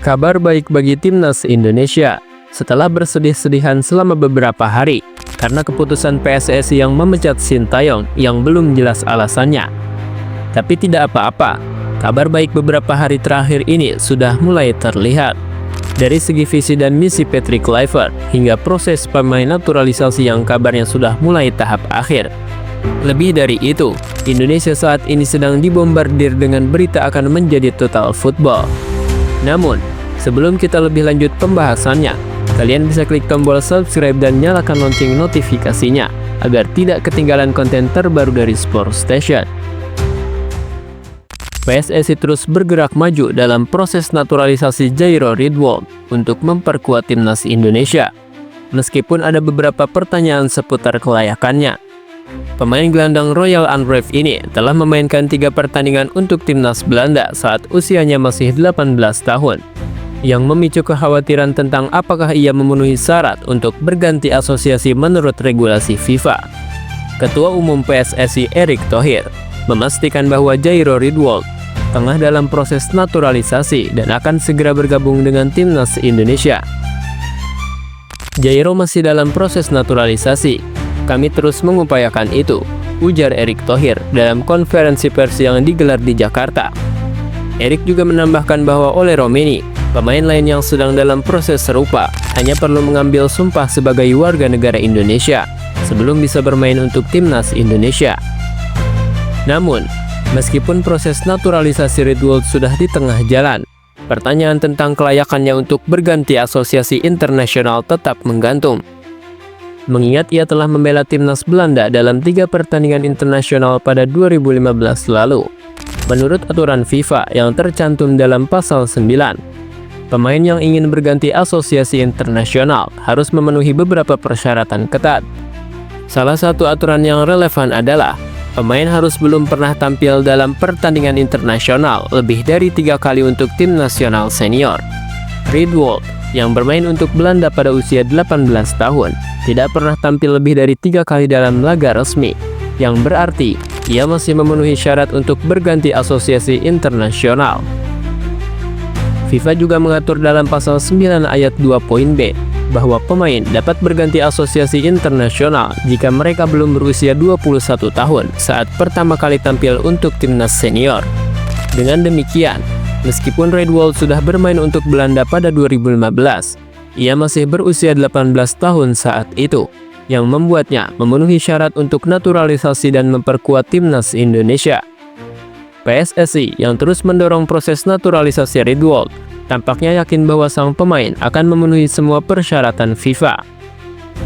Kabar baik bagi timnas Indonesia. Setelah bersedih-sedihan selama beberapa hari karena keputusan PSSI yang memecat Sintayong yang belum jelas alasannya. Tapi tidak apa-apa, kabar baik beberapa hari terakhir ini sudah mulai terlihat. Dari segi visi dan misi Patrick Kluivert hingga proses pemain naturalisasi yang kabarnya sudah mulai tahap akhir. Lebih dari itu, Indonesia saat ini sedang dibombardir dengan berita akan menjadi total football. Namun, sebelum kita lebih lanjut pembahasannya, kalian bisa klik tombol subscribe dan nyalakan lonceng notifikasinya agar tidak ketinggalan konten terbaru dari Sports Station. PSSI terus bergerak maju dalam proses naturalisasi Jairo Riedwold untuk memperkuat timnas Indonesia, meskipun ada beberapa pertanyaan seputar kelayakannya. Pemain gelandang Royal Antwerp ini telah memainkan 3 pertandingan untuk timnas Belanda saat usianya masih 18 tahun, yang memicu kekhawatiran tentang apakah ia memenuhi syarat untuk berganti asosiasi menurut regulasi FIFA. Ketua Umum PSSI Erick Thohir memastikan bahwa Jairo Riedwold tengah dalam proses naturalisasi dan akan segera bergabung dengan timnas Indonesia. Jairo masih dalam proses naturalisasi. Kami terus mengupayakan itu, ujar Erick Thohir dalam konferensi pers yang digelar di Jakarta. Erick juga menambahkan bahwa oleh Romeni, pemain lain yang sedang dalam proses serupa hanya perlu mengambil sumpah sebagai warga negara Indonesia sebelum bisa bermain untuk timnas Indonesia. Namun, meskipun proses naturalisasi Riedwold sudah di tengah jalan, pertanyaan tentang kelayakannya untuk berganti asosiasi internasional tetap menggantung. Mengingat ia telah membela timnas Belanda dalam 3 pertandingan internasional pada 2015 lalu. Menurut aturan FIFA yang tercantum dalam pasal 9, pemain yang ingin berganti asosiasi internasional harus memenuhi beberapa persyaratan ketat. Salah satu aturan yang relevan adalah pemain harus belum pernah tampil dalam pertandingan internasional lebih dari 3 kali untuk tim nasional senior. Riedwold yang bermain untuk Belanda pada usia 18 tahun tidak pernah tampil lebih dari 3 kali dalam laga resmi, yang berarti ia masih memenuhi syarat untuk berganti asosiasi internasional. FIFA juga mengatur dalam pasal 9 ayat 2.b bahwa pemain dapat berganti asosiasi internasional jika mereka belum berusia 21 tahun saat pertama kali tampil untuk timnas senior. Dengan demikian, meskipun Riedwold sudah bermain untuk Belanda pada 2015, ia masih berusia 18 tahun saat itu, yang membuatnya memenuhi syarat untuk naturalisasi dan memperkuat timnas Indonesia. PSSI yang terus mendorong proses naturalisasi Riedwold tampaknya yakin bahwa sang pemain akan memenuhi semua persyaratan FIFA.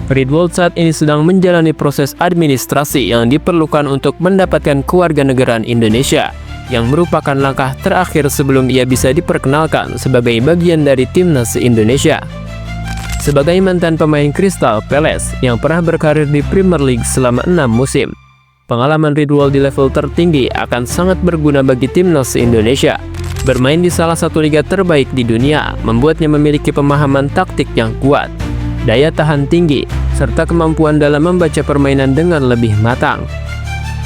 Riedwold saat ini sedang menjalani proses administrasi yang diperlukan untuk mendapatkan kewarganegaraan Indonesia, yang merupakan langkah terakhir sebelum ia bisa diperkenalkan sebagai bagian dari timnas Indonesia. Sebagai mantan pemain Crystal Palace yang pernah berkarir di Premier League selama 6 musim, pengalaman Riedwold di level tertinggi akan sangat berguna bagi timnas Indonesia. Bermain di salah satu liga terbaik di dunia membuatnya memiliki pemahaman taktik yang kuat, daya tahan tinggi, serta kemampuan dalam membaca permainan dengan lebih matang.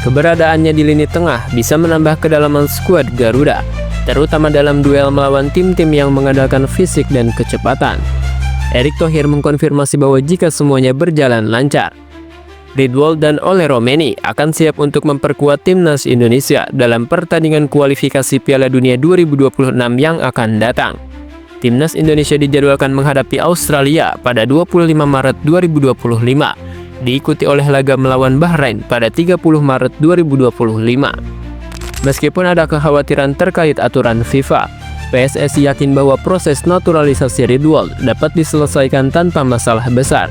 Keberadaannya di lini tengah bisa menambah kedalaman skuad Garuda, terutama dalam duel melawan tim-tim yang mengandalkan fisik dan kecepatan. Erick Thohir mengkonfirmasi bahwa jika semuanya berjalan lancar, Riedwold dan Ole Romeni akan siap untuk memperkuat timnas Indonesia dalam pertandingan kualifikasi Piala Dunia 2026 yang akan datang. Timnas Indonesia dijadwalkan menghadapi Australia pada 25 Maret 2025, diikuti oleh laga melawan Bahrain pada 30 Maret 2025. Meskipun ada kekhawatiran terkait aturan FIFA, PSSI yakin bahwa proses naturalisasi Riedwold dapat diselesaikan tanpa masalah besar.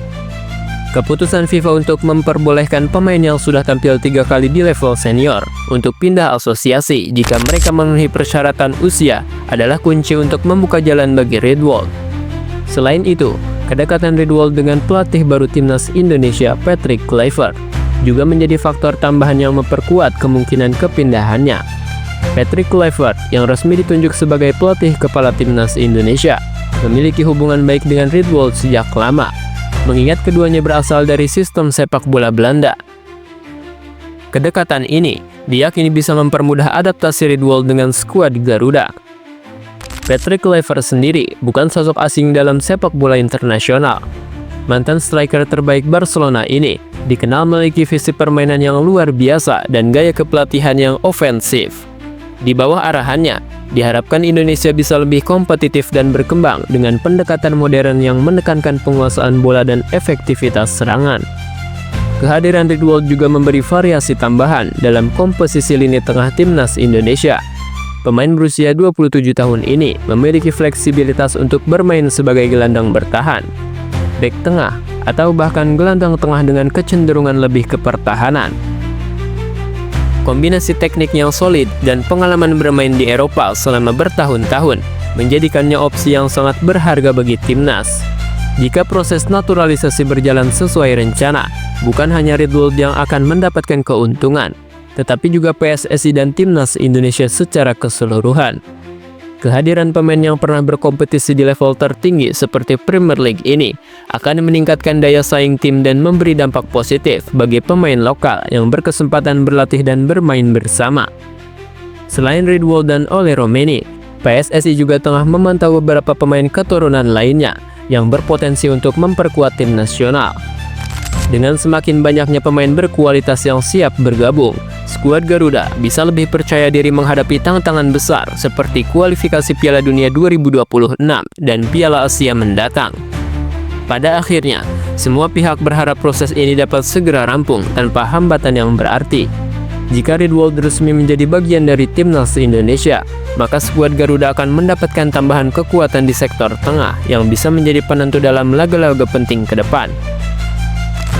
Keputusan FIFA untuk memperbolehkan pemain yang sudah tampil 3 kali di level senior untuk pindah asosiasi jika mereka memenuhi persyaratan usia adalah kunci untuk membuka jalan bagi Riedwold. Selain itu, kedekatan Riedwold dengan pelatih baru timnas Indonesia Patrick Kluivert juga menjadi faktor tambahan yang memperkuat kemungkinan kepindahannya. Patrick Kluivert yang resmi ditunjuk sebagai pelatih kepala timnas Indonesia memiliki hubungan baik dengan Riedwold sejak lama, mengingat keduanya berasal dari sistem sepak bola Belanda. Kedekatan ini diyakini bisa mempermudah adaptasi Riedwold dengan skuad Garuda. Patrick Kluivert sendiri bukan sosok asing dalam sepak bola internasional. Mantan striker terbaik Barcelona ini dikenal memiliki visi permainan yang luar biasa dan gaya kepelatihan yang ofensif. Di bawah arahannya, diharapkan Indonesia bisa lebih kompetitif dan berkembang dengan pendekatan modern yang menekankan penguasaan bola dan efektivitas serangan. Kehadiran Ridwold juga memberi variasi tambahan dalam komposisi lini tengah timnas Indonesia. Pemain berusia 27 tahun ini memiliki fleksibilitas untuk bermain sebagai gelandang bertahan, bek tengah, atau bahkan gelandang tengah dengan kecenderungan lebih ke pertahanan. Kombinasi teknik yang solid dan pengalaman bermain di Eropa selama bertahun-tahun menjadikannya opsi yang sangat berharga bagi timnas. Jika proses naturalisasi berjalan sesuai rencana, bukan hanya Ridwold yang akan mendapatkan keuntungan, tetapi juga PSSI dan timnas Indonesia secara keseluruhan. Kehadiran pemain yang pernah berkompetisi di level tertinggi seperti Premier League ini akan meningkatkan daya saing tim dan memberi dampak positif bagi pemain lokal yang berkesempatan berlatih dan bermain bersama. Selain Ridwold dan Ole Romeni, PSSI juga tengah memantau beberapa pemain keturunan lainnya yang berpotensi untuk memperkuat tim nasional. Dengan semakin banyaknya pemain berkualitas yang siap bergabung, skuad Garuda bisa lebih percaya diri menghadapi tantangan besar seperti kualifikasi Piala Dunia 2026 dan Piala Asia mendatang. Pada akhirnya, semua pihak berharap proses ini dapat segera rampung tanpa hambatan yang berarti. Jika Ridwold resmi menjadi bagian dari timnas Indonesia, maka skuad Garuda akan mendapatkan tambahan kekuatan di sektor tengah yang bisa menjadi penentu dalam laga-laga penting ke depan.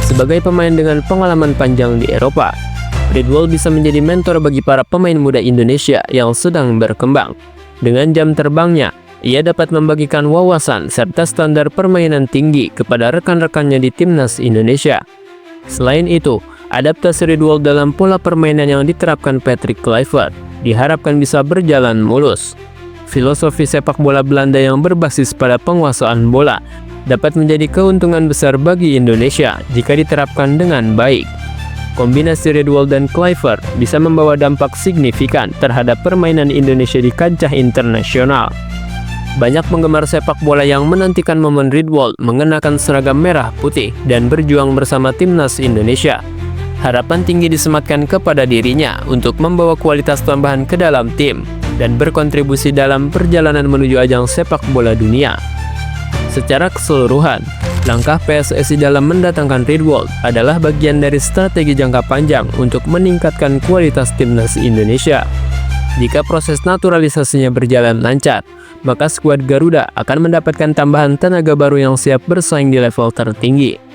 Sebagai pemain dengan pengalaman panjang di Eropa, Ridwold bisa menjadi mentor bagi para pemain muda Indonesia yang sedang berkembang. Dengan jam terbangnya, ia dapat membagikan wawasan serta standar permainan tinggi kepada rekan-rekannya di timnas Indonesia. Selain itu, adaptasi Ridwold dalam pola permainan yang diterapkan Patrick Kluivert diharapkan bisa berjalan mulus. Filosofi sepak bola Belanda yang berbasis pada penguasaan bola dapat menjadi keuntungan besar bagi Indonesia jika diterapkan dengan baik. Kombinasi Ridwold dan Kluivert bisa membawa dampak signifikan terhadap permainan Indonesia di kancah internasional. Banyak penggemar sepak bola yang menantikan momen Ridwold mengenakan seragam merah putih dan berjuang bersama timnas Indonesia. Harapan tinggi disematkan kepada dirinya untuk membawa kualitas tambahan ke dalam tim dan berkontribusi dalam perjalanan menuju ajang sepak bola dunia. Secara keseluruhan, langkah PSSI dalam mendatangkan Ridwold adalah bagian dari strategi jangka panjang untuk meningkatkan kualitas timnas Indonesia. Jika proses naturalisasinya berjalan lancar, maka skuad Garuda akan mendapatkan tambahan tenaga baru yang siap bersaing di level tertinggi.